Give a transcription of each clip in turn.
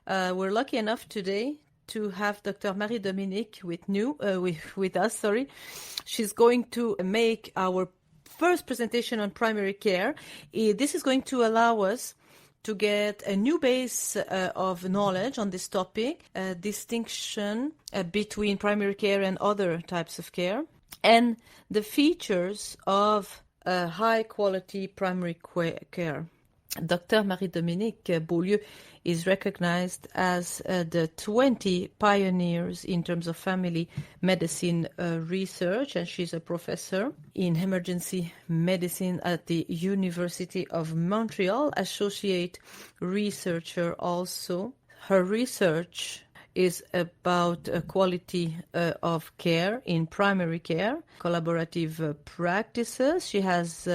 We're lucky enough today to have Dr. Marie Dominique with us. Sorry, she's going to make our first presentation on primary care. This is going to allow us to get a new base of knowledge on this topic, a distinction between primary care and other types of care, and the features of high-quality primary care. Dr. Marie Dominique Beaulieu is recognized as the 20 pioneers in terms of family medicine research, and she's a professor in emergency medicine at the University of Montreal, associate researcher also. Her research is about quality of care in primary care, collaborative practices. She has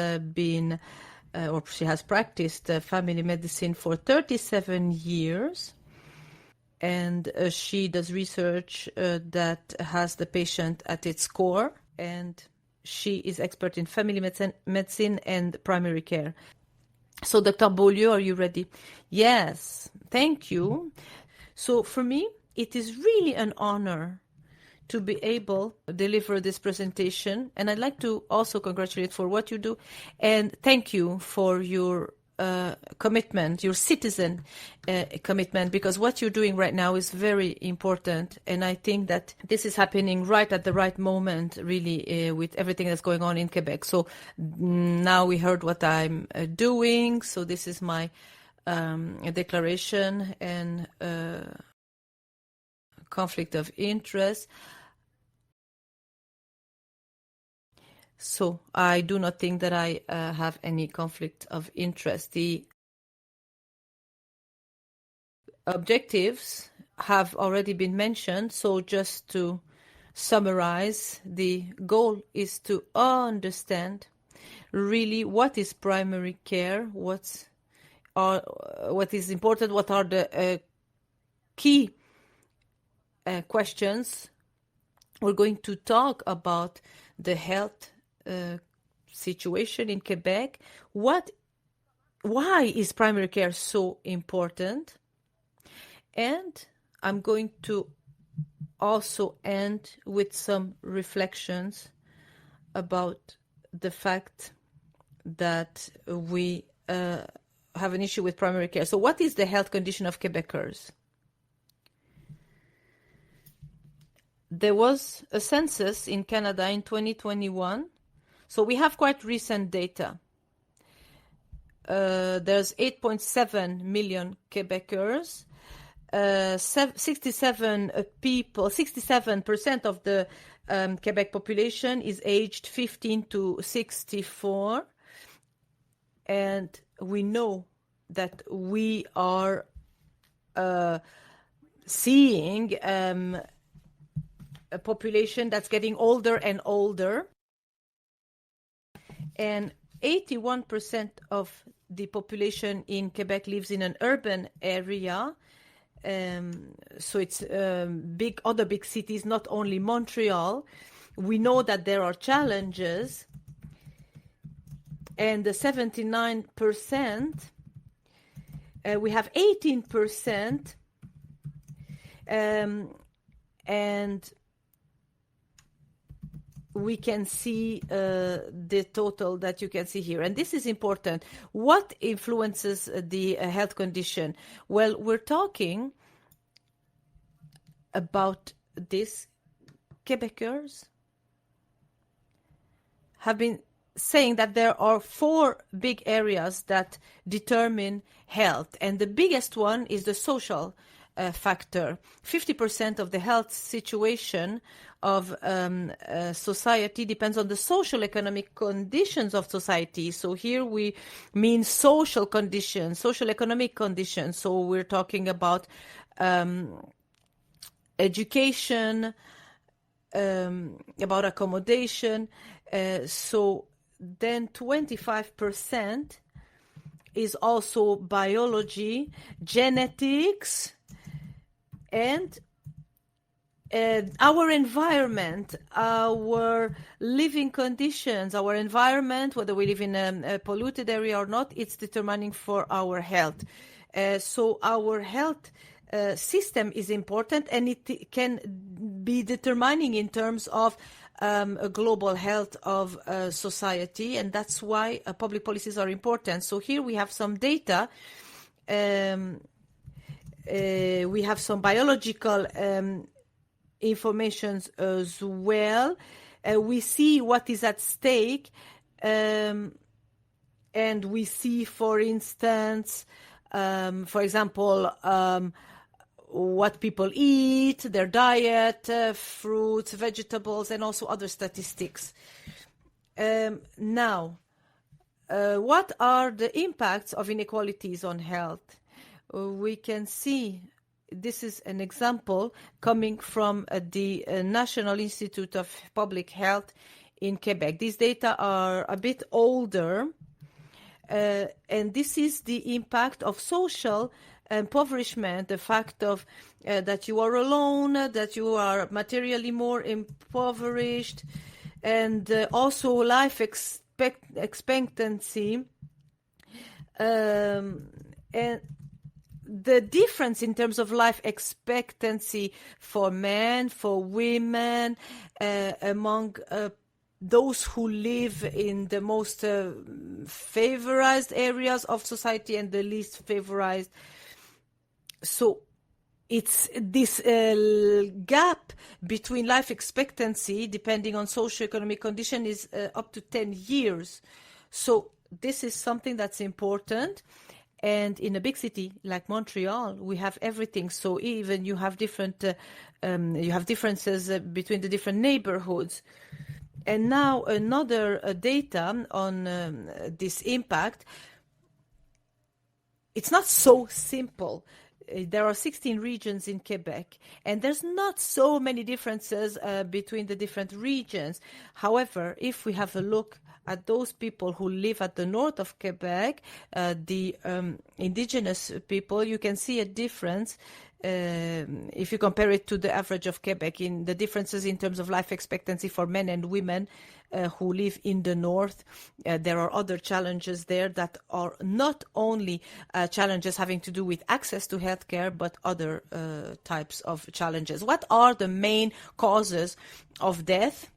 she has practiced family medicine for 37 years, and she does research that has the patient at its core, and she is expert in family medicine and primary care. So, Dr. Beaulieu, are you ready? Yes, thank you. So, for me, it is really an honor to be able to deliver this presentation. And I'd like to also congratulate for what you do. And thank you for your commitment, your citizen commitment, because what you're doing right now is very important. And I think that this is happening right at the right moment, really, with everything that's going on in Quebec. So now we heard what I'm doing. So this is my declaration and conflict of interest. So I do not think that I have any conflict of interest. The objectives have already been mentioned. So just to summarize, the goal is to understand really what is primary care, what is important, what are the key questions. We're going to talk about the health situation in Quebec. Why is primary care so important? And I'm going to also end with some reflections about the fact that we have an issue with primary care. So what is the health condition of Quebecers? There was a census in Canada in 2021. So we have quite recent data. There's 8.7 million Quebecers. 67% of the Quebec population is aged 15 to 64. And we know that we are seeing a population that's getting older and older. And 81% of the population in Quebec lives in an urban area. So it's other big cities, not only Montreal. We know that there are challenges. And the 79%, we have 18%, and we can see the total that you can see here. And this is important. What influences the health condition? Well, we're talking about this. Quebecers have been saying that there are 4 big areas that determine health. And the biggest one is the social factor. 50% of the health situation of society depends on the social economic conditions of society. So here we mean social conditions, social economic conditions. So we're talking about education, about accommodation. So then 25% is also biology, genetics, and our environment, our living conditions, our environment, whether we live in a polluted area or not, it's determining for our health. So our health system is important, and it can be determining in terms of a global health of society, and that's why public policies are important. So here we have some data. We have some biological information as well. We see what is at stake, and we see, for instance, for example, what people eat, their diet, fruits, vegetables, and also other statistics. Now, what are the impacts of inequalities on health? We can see, this is an example coming from the National Institute of Public Health in Quebec. These data are a bit older, and this is the impact of social impoverishment, the fact of that you are alone, that you are materially more impoverished, and also life expectancy, and the difference in terms of life expectancy for men, for women, among those who live in the most favorized areas of society and the least favorized. So it's this gap between life expectancy, depending on socioeconomic condition, is up to 10 years. So this is something that's important. And in a big city like Montreal, we have everything. So even you have differences between the different neighborhoods. And now another data on this impact. It's not so simple. There are 16 regions in Quebec, and there's not so many differences between the different regions. However, if we have a look at those people who live at the north of Quebec, the indigenous people, you can see a difference if you compare it to the average of Quebec in the differences in terms of life expectancy for men and women who live in the north. There are other challenges there that are not only challenges having to do with access to healthcare, but other types of challenges. What are the main causes of death,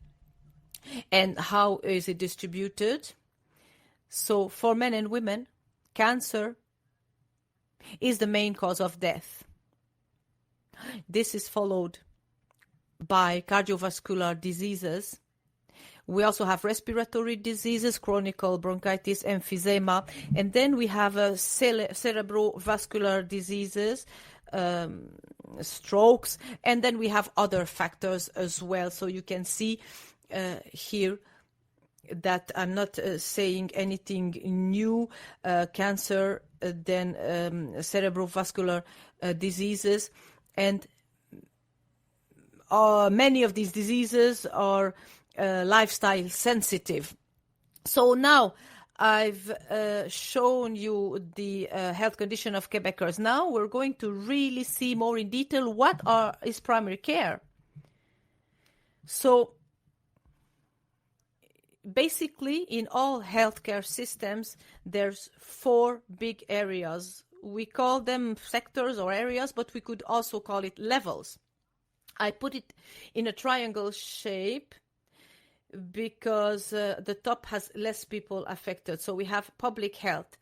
and how is it distributed? So for men and women, cancer is the main cause of death. This is followed by cardiovascular diseases. We also have respiratory diseases, chronic bronchitis, emphysema, and then we have cerebrovascular diseases, strokes, and then we have other factors as well. So you can see here that I'm not saying anything new. Cancer, then cerebrovascular diseases, and many of these diseases are lifestyle sensitive. So now I've shown you the health condition of Quebecers. Now we're going to really see more in detail what is primary care. So basically, in all healthcare systems, there's 4 big areas. We call them sectors or areas, but we could also call it levels. I put it in a triangle shape because the top has less people affected. So we have public health.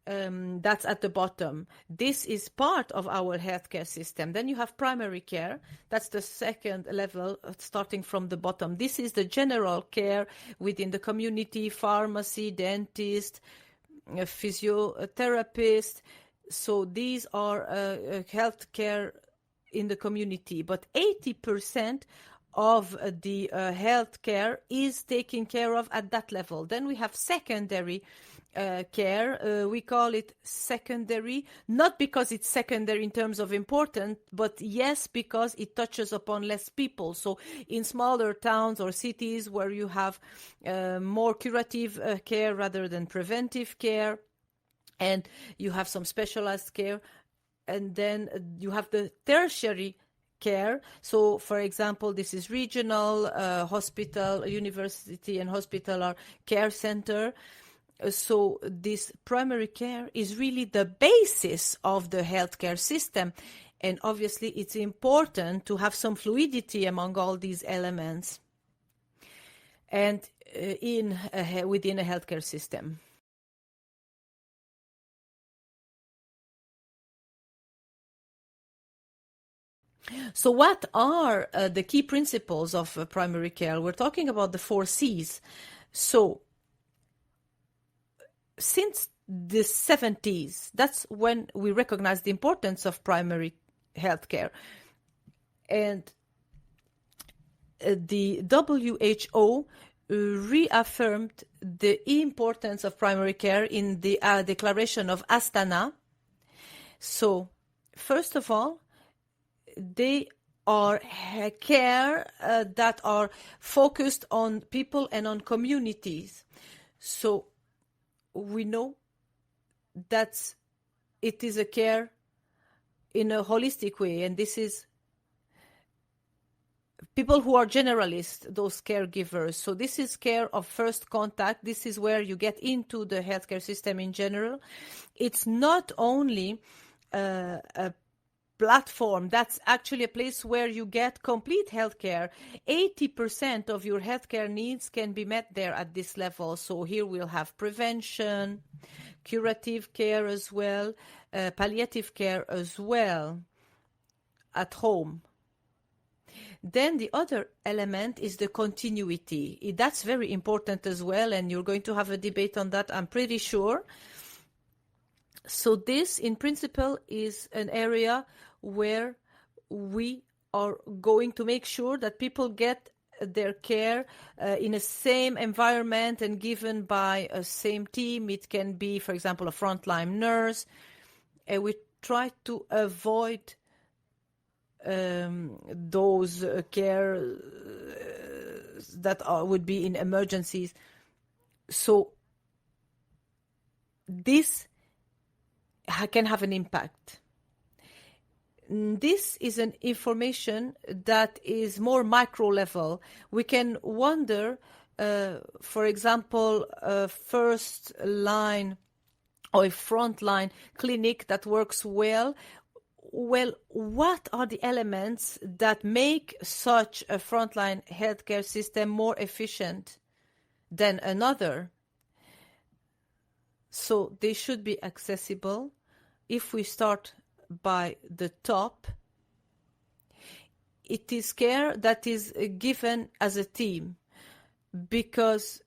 That's at the bottom. This is part of our healthcare system. Then you have primary care. That's the second level, starting from the bottom. This is the general care within the community, pharmacy, dentist, physiotherapist. So these are healthcare in the community. But 80% of the healthcare is taken care of at that level. Then we have secondary care. We call it secondary, not because it's secondary in terms of importance, but yes, because it touches upon less people. So in smaller towns or cities where you have more curative care rather than preventive care, and you have some specialized care, and then you have the tertiary care. So, for example, this is regional, hospital, university and hospital or care center. So this primary care is really the basis of the healthcare system. And obviously, it's important to have some fluidity among all these elements and within a healthcare system. So what are the key principles of primary care? We're talking about the 4 C's. So since the 70s, that's when we recognize the importance of primary healthcare. And the WHO reaffirmed the importance of primary care in the Declaration of Astana. So, first of all, they are care that are focused on people and on communities. So, we know that it is a care in a holistic way, and this is people who are generalists, those caregivers. So this is care of first contact. This is where you get into the healthcare system in general. It's not only a platform. That's actually a place where you get complete healthcare. 80% of your healthcare needs can be met there at this level. So here we'll have prevention, curative care as well, palliative care as well at home. Then the other element is the continuity. That's very important as well, and you're going to have a debate on that, I'm pretty sure. So this, in principle, is an area where we are going to make sure that people get their care in a same environment and given by a same team. It can be, for example, a frontline nurse. And we try to avoid those care that would be in emergencies. So this can have an impact. This is an information that is more micro level. We can wonder, for example, a first line or a frontline clinic that works well. Well, what are the elements that make such a frontline healthcare system more efficient than another? So they should be accessible. If we start by the top, it is care that is given as a team, because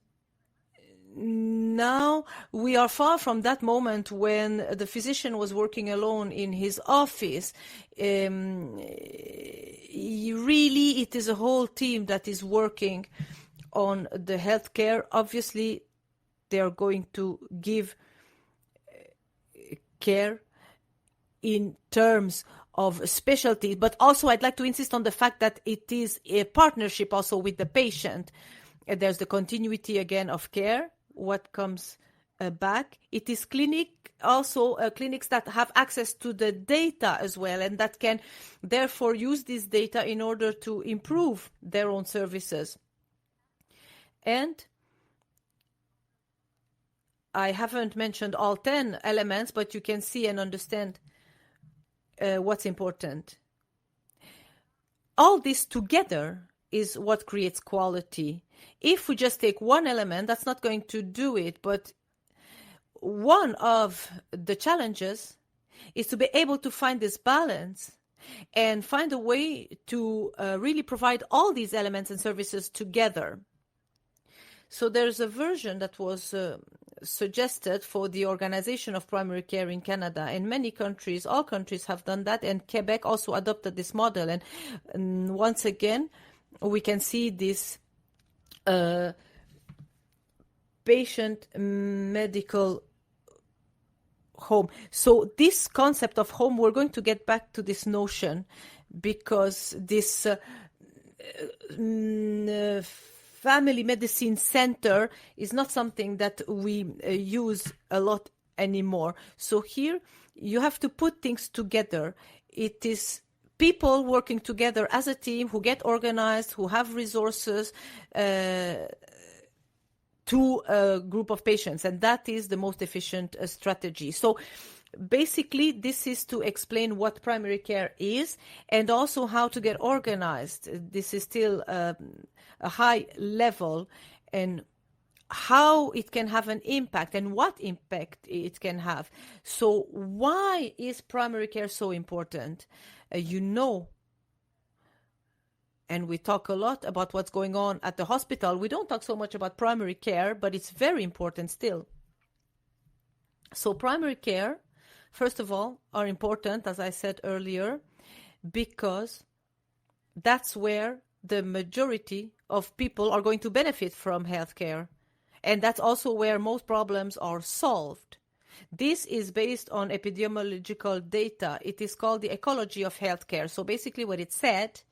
now we are far from that moment when the physician was working alone in his office. Really, it is a whole team that is working on the healthcare. Obviously, they are going to give care in terms of specialty, but also I'd like to insist on the fact that it is a partnership also with the patient. There's the continuity again of care. What comes back? It is clinics that have access to the data as well, and that can therefore use this data in order to improve their own services. And I haven't mentioned all 10 elements, but you can see and understand what's important. All this together is what creates quality. If we just take one element, that's not going to do it. But one of the challenges is to be able to find this balance and find a way to really provide all these elements and services together. So there's a version that was suggested for the organization of primary care in Canada. In many countries, all countries have done that, and Quebec also adopted this model. And once again, we can see this patient medical home. So this concept of home, we're going to get back to this notion, because this family medicine center is not something that we use a lot anymore. So here you have to put things together. It is people working together as a team who get organized, who have resources to a group of patients, and that is the most efficient strategy. So basically, this is to explain what primary care is and also how to get organized. This is still a high level, and how it can have an impact and what impact it can have. So why is primary care so important? And we talk a lot about what's going on at the hospital. We don't talk so much about primary care, but it's very important still. So primary care, first of all, are important, as I said earlier, because that's where the majority of people are going to benefit from healthcare. And that's also where most problems are solved. This is based on epidemiological data. It is called the ecology of healthcare. So basically what it says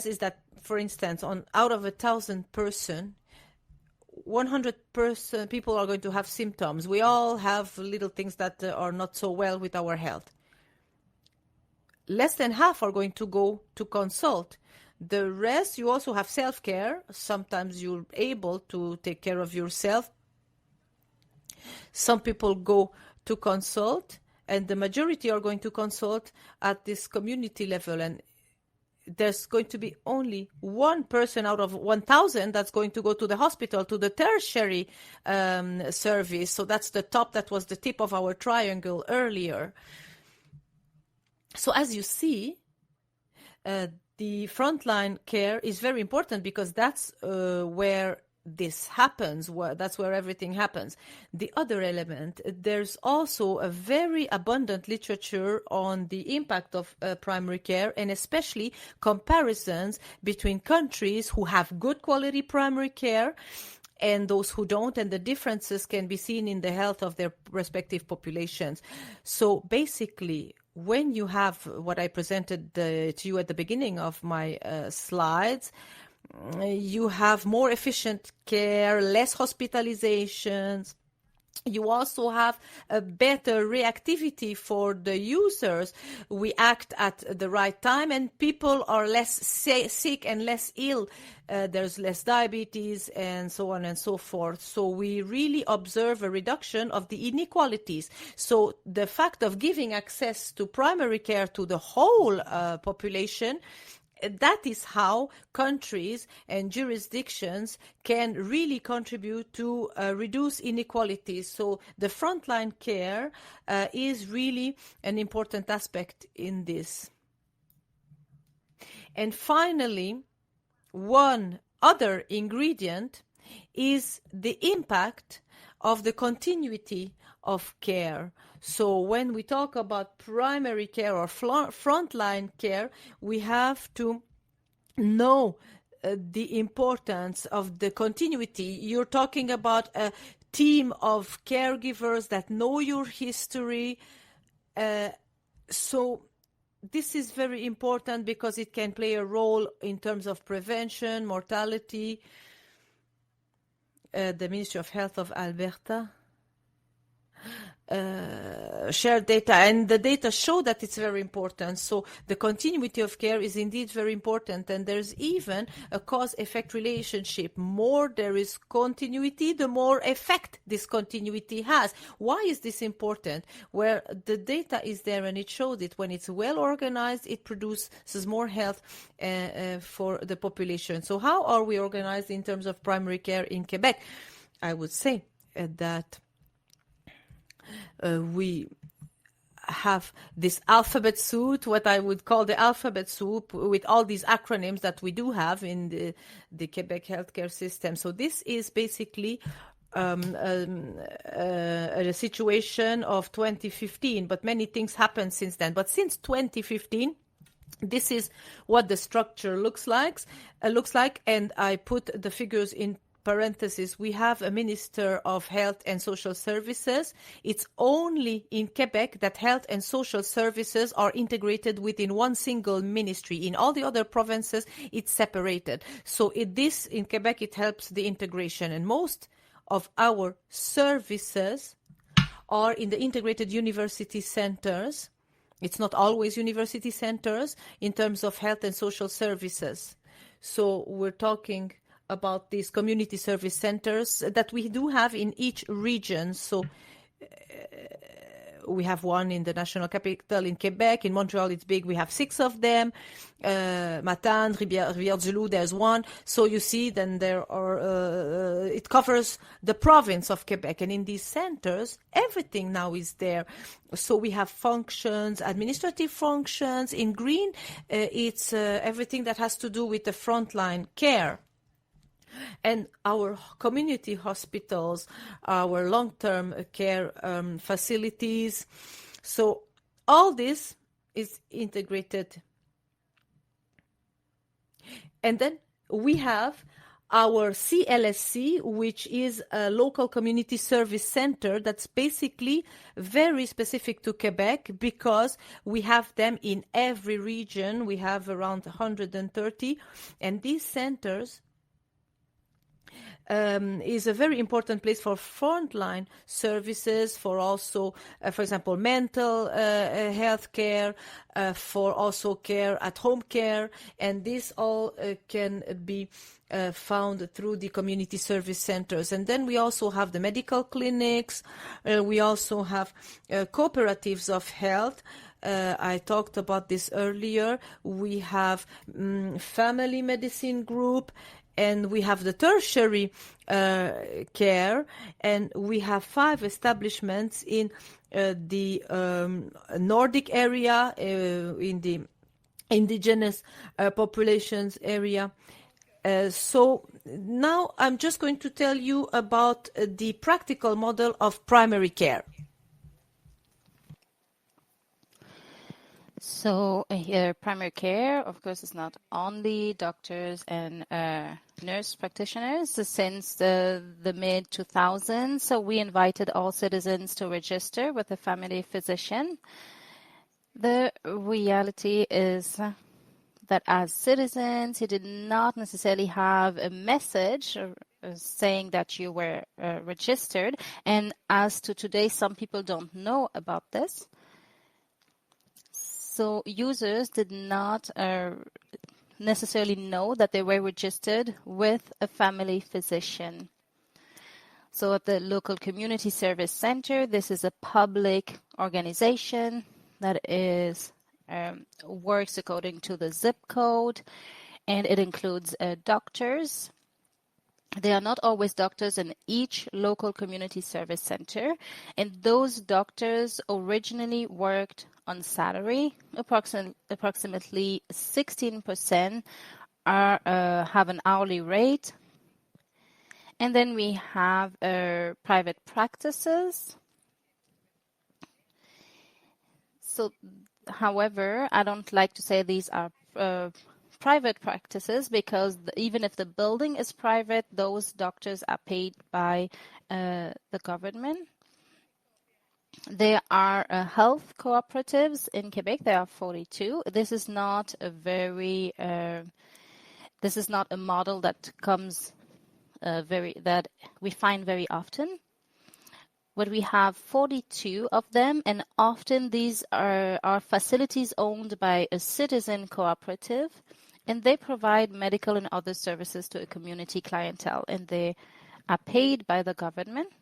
is that, for instance, out of 1,000 person, 100% people are going to have symptoms. We all have little things that are not so well with our health. Less than half are going to go to consult. The rest, you also have self-care. Sometimes you're able to take care of yourself. Some people go to consult, and the majority are going to consult at this community level. And there's going to be only one person out of 1,000 that's going to go to the hospital, to the tertiary service. So that's the top, that was the tip of our triangle earlier. So as you see, the frontline care is very important because that's where this happens, that's where everything happens. The other element, there's also a very abundant literature on the impact of primary care, and especially comparisons between countries who have good quality primary care and those who don't, and the differences can be seen in the health of their respective populations. So basically, when you have what I presented to you at the beginning of my slides, you have more efficient care, less hospitalizations. You also have a better reactivity for the users. We act at the right time, and people are less sick and less ill. There's less diabetes and so on and so forth. So we really observe a reduction of the inequalities. So the fact of giving access to primary care to the whole population, that is how countries and jurisdictions can really contribute to reduce inequalities. So the frontline care is really an important aspect in this. And finally, one other ingredient is the impact of the continuity of care. So when we talk about primary care or frontline care, we have to know the importance of the continuity. You're talking about a team of caregivers that know your history. So this is very important because it can play a role in terms of prevention, mortality. The Ministry of Health of Alberta share data, and the data show that it's very important. So the continuity of care is indeed very important, and there's even a cause-effect relationship. More there is continuity, the more effect this continuity has. Why is this important? Where the data is there and it shows it. When it's well organized, it produces more health for the population. So how are we organized in terms of primary care in Quebec? I would say that we have this alphabet soup, what I would call the alphabet soup, with all these acronyms that we do have in the Quebec healthcare system. So this is basically a situation of 2015, but many things happened since then. But since 2015, this is what the structure looks like, and I put the figures in parentheses. We have a Minister of Health and Social Services. It's only in Quebec that health and social services are integrated within one single ministry. In all the other provinces, it's separated. So in Quebec, it helps the integration. And most of our services are in the integrated university centers. It's not always university centers in terms of health and social services. So we're talking about these community service centers that we do have in each region. So we have one in the national capital in Quebec. In Montreal, it's big. We have 6 of them. Matane, Rivière-du-Loup, there's one. So you see, then there are, it covers the province of Quebec. And in these centers, everything now is there. So we have functions, administrative functions. In green, it's everything that has to do with the frontline care. And our community hospitals, our long-term care facilities. So all this is integrated. And then we have our CLSC, which is a local community service center that's basically very specific to Quebec because we have them in every region. We have around 130. And these centers is a very important place for frontline services, for also, for example, mental health care, for also care at home care, and this all can be found through the community service centers. And then we also have the medical clinics, we also have cooperatives of health. I talked about this earlier. We have family medicine group, and we have the tertiary care, and we have 5 establishments in the Nordic area, in the indigenous populations area. So now I'm just going to tell you about the practical model of primary care. So here, primary care, of course, is not only doctors and nurse practitioners. Since the mid-2000s, so we invited all citizens to register with a family physician. The reality is that as citizens, you did not necessarily have a message saying that you were registered. And as to today, some people don't know about this. So users did not necessarily know that they were registered with a family physician. So at the local community service center, this is a public organization that is works according to the zip code, and it includes doctors. There are not always doctors in each local community service center, and those doctors originally worked on salary. Approximately 16% have an hourly rate. And then we have private practices. So, however, I don't like to say these are private practices because even if the building is private, those doctors are paid by the government. There are health cooperatives in Quebec. There are 42. This is not a very. This is not a model that comes that we find very often. But we have 42 of them, and often these are facilities owned by a citizen cooperative, and they provide medical and other services to a community clientele, and they are paid by the government.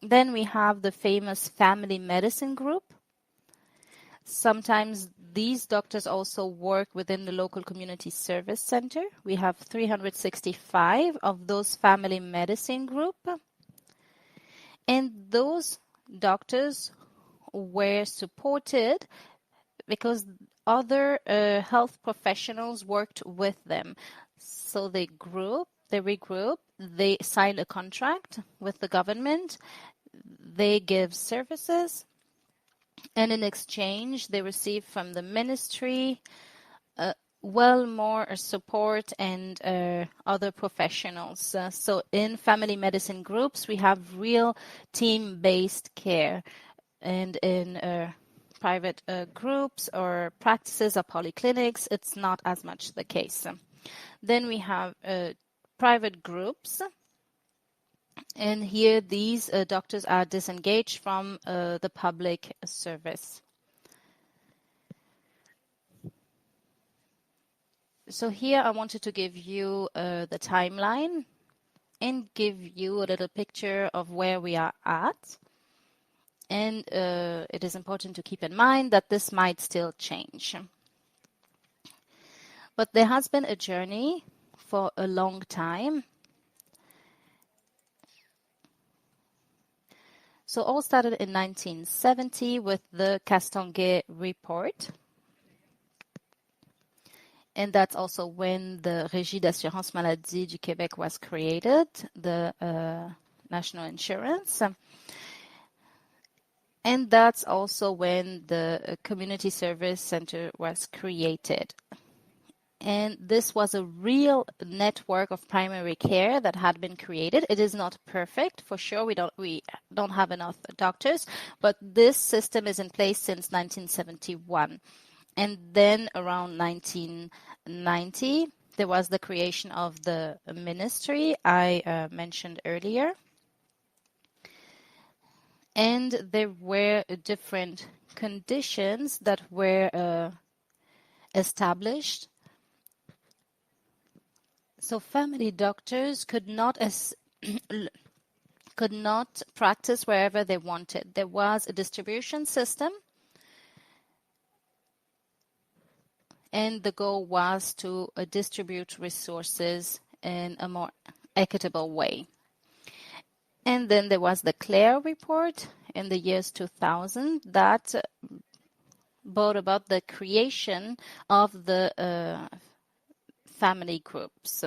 Then we have the famous family medicine group. Sometimes these doctors also work within the local community service center. We have 365 of those family medicine group. And those doctors were supported because other health professionals worked with them. So they regroup, they sign a contract with the government, they give services, and in exchange they receive from the ministry more support and other professionals. So in family medicine groups, we have real team-based care. And in private groups or practices or polyclinics, it's not as much the case. Then we have private groups. And here these doctors are disengaged from the public service. So here I wanted to give you the timeline and give you a little picture of where we are at. And it is important to keep in mind that this might still change. But there has been a journey for a long time. So all started in 1970 with the Castonguay report. And that's also when the Régie d'assurance maladie du Québec was created, the national insurance. And that's also when the Community Service Center was created. And this was a real network of primary care that had been created. It is not perfect, for sure. We don't have enough doctors, but this system is in place since 1971. And then around 1990, there was the creation of the ministry I mentioned earlier. And there were different conditions that were established. So family doctors could not practice wherever they wanted. There was a distribution system, and the goal was to distribute resources in a more equitable way. And then there was the Clare report in the years 2000 that brought about the creation of the family groups.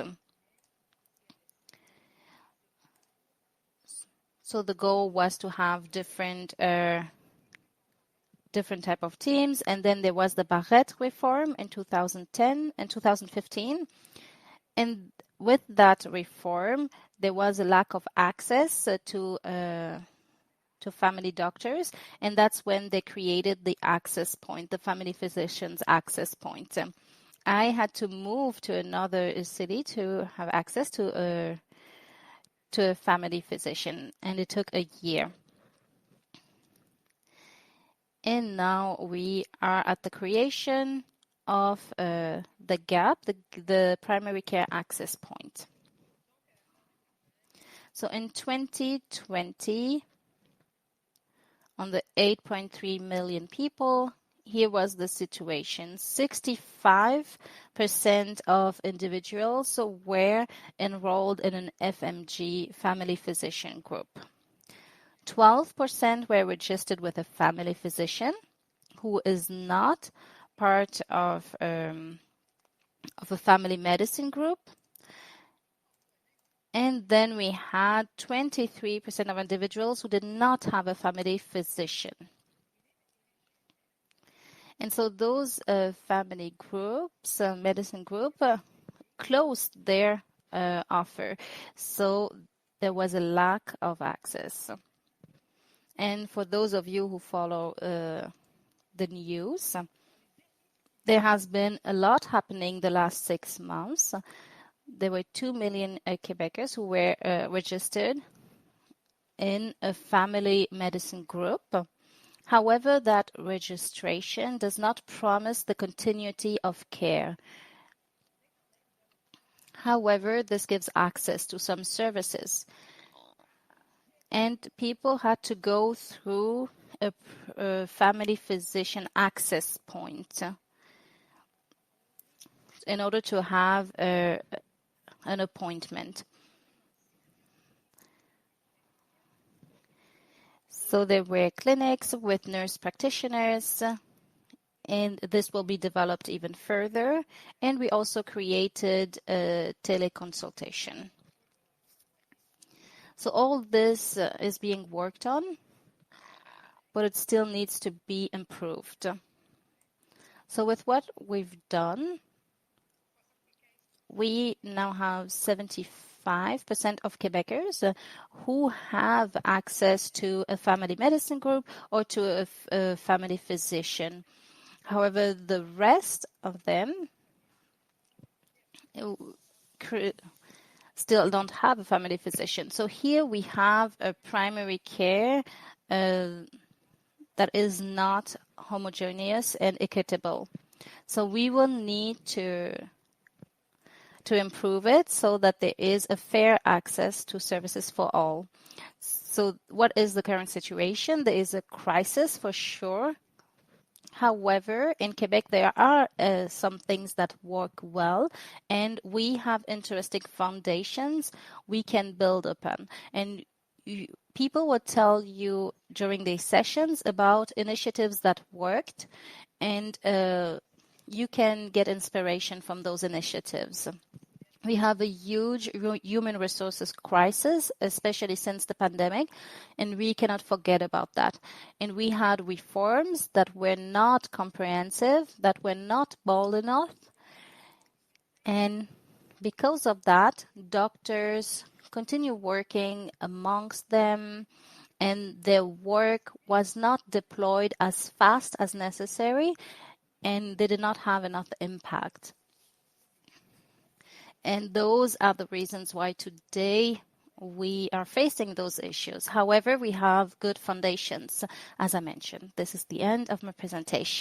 So the goal was to have different type of teams. And then there was the Barrette reform in 2010 and 2015. And with that reform, there was a lack of access to family doctors, and that's when they created the access point, the family physicians access point. I had to move to another city to have access to a family physician, and it took a year. And now we are at the creation of the GAP, the primary care access point. So in 2020, on the 8.3 million people, here was the situation. 65% of individuals were enrolled in an FMG, family physician group. 12% were registered with a family physician who is not part of a family medicine group. And then we had 23% of individuals who did not have a family physician. And so those family groups, medicine group, closed their offer. So there was a lack of access. And for those of you who follow the news, there has been a lot happening the last 6 months. There were 2 million Quebecers who were registered in a family medicine group. However, that registration does not promise the continuity of care. However, this gives access to some services. And people had to go through a family physician access point in order to have an appointment. So there were clinics with nurse practitioners, and this will be developed even further. And we also created a teleconsultation. So all this is being worked on, but it still needs to be improved. So with what we've done, we now have 75% of Quebecers who have access to a family medicine group or to a family physician. However, the rest of them still don't have a family physician. So here we have a primary care that is not homogeneous and equitable. So we will need to improve it so that there is a fair access to services for all. So what is the current situation? There is a crisis for sure. However, in Quebec, there are some things that work well, and we have interesting foundations we can build upon. And people will tell you during these sessions about initiatives that worked, and you can get inspiration from those initiatives. We have a huge human resources crisis, especially since the pandemic, and we cannot forget about that. And we had reforms that were not comprehensive, that were not bold enough. And because of that, doctors continue working amongst them, and their work was not deployed as fast as necessary, and they did not have enough impact. And those are the reasons why today we are facing those issues. However, we have good foundations, as I mentioned. This is the end of my presentation.